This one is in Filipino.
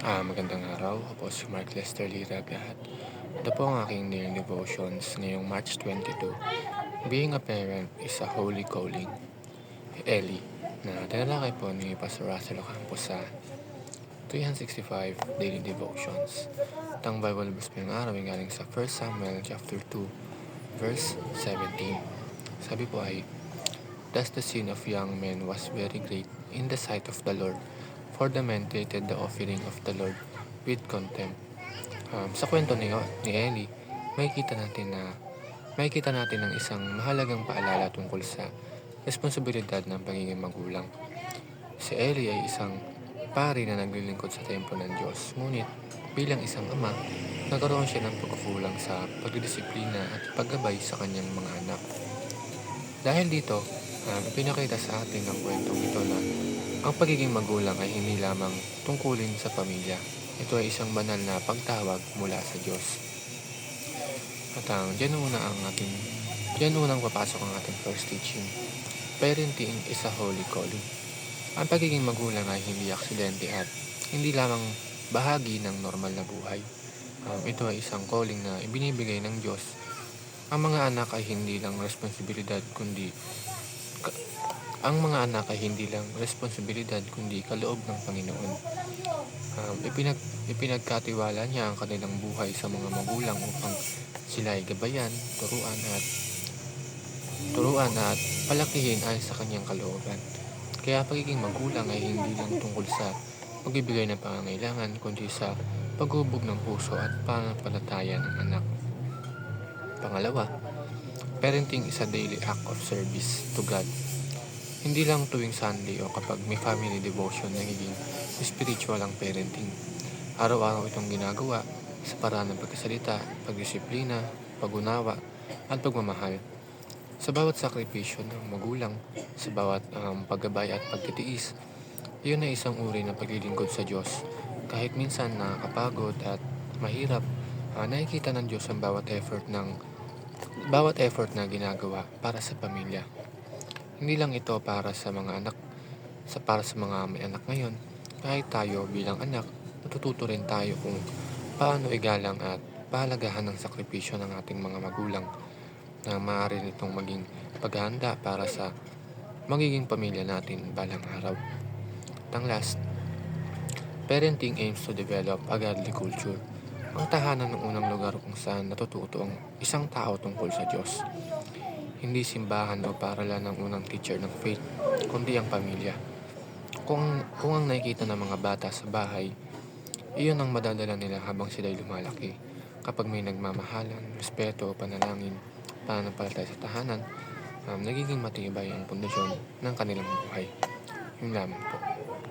Magandang araw. Ako po si Mark Lester Liraga at ito po ang aking daily devotions ngayong March 22. Being a parent is a holy calling. Ellie, na tinalakay po ni Pastor Russell Ocampo sa 365 Daily Devotions. Ang Bible verse po ng araw ay galing sa 1 Samuel chapter 2, verse 17. Sabi po ay, "Thus the sin of young men was very great in the sight of the Lord, for the men treated the offering of the Lord with contempt." Sa kwento ni Ellie, makikita natin ang isang mahalagang paalala tungkol sa responsibilidad ng pagiging magulang. Si Ellie ay isang pari na naglilingkod sa templo ng Diyos, ngunit bilang isang ama, nagkaroon siya ng pagkukulang sa pagdidisiplina at paggabay sa kanyang mga anak. Dahil dito, ipinakita sa atin ng kwentong ito na ang pagiging magulang ay hindi lamang tungkulin sa pamilya. Ito ay isang banal na pagtawag mula sa Diyos. At diyan unang papasok ang ating first teaching. Parenting is a holy calling. Ang pagiging magulang ay hindi aksidente at hindi lamang bahagi ng normal na buhay. Ito ay isang calling na ibinibigay ng Diyos. Ang mga anak ay hindi lang responsibilidad kundi ka- ang mga anak ay hindi lang responsibilidad kundi kaloob ng Panginoon. Ipinagkatiwala niya ang kanilang buhay sa mga magulang upang sila ay gabayan, turuan at palakihin ayon sa kanyang kalooban. Kaya pagiging magulang ay hindi lang tungkol sa pagbibigay ng pangangailangan kundi sa paghubog ng puso at pananampalataya ng anak. Pangalawa, parenting is a daily act of service to God. Hindi lang tuwing Sunday o kapag may family devotion nagiging spiritual ang parenting. Araw-araw itong ginagawa sa paraan ng pagkasalita, pagdisiplina, pag-unawa, at pagmamahal. Sa bawat sakripisyo ng magulang, sa bawat paggabay at pagtitiis, iyon ay isang uri ng paglilingkod sa Diyos. Kahit minsan nakakapagod at mahirap, nakikita ng Diyos ang bawat effort na ginagawa para sa pamilya. Hindi lang ito para sa mga may anak ngayon. Kahit tayo bilang anak, natututo rin tayo kung paano igalang at pahalagahan ng sakripisyo ng ating mga magulang na maaari nitong maging paghahanda para sa magiging pamilya natin balang araw. Ang last, parenting aims to develop a godly culture. Ang tahanan ng unang lugar kung saan natututo ang isang tao tungkol sa Diyos. Hindi simbahan o paaralan ng unang teacher ng faith, kundi ang pamilya. Kung ang nakikita ng mga bata sa bahay, iyon ang madadala nila habang sila'y lumalaki. Kapag may nagmamahalan, respeto, panalangin, pananampalataya sa tahanan, nagiging matibay ang pundasyon ng kanilang buhay. Yun lamang po.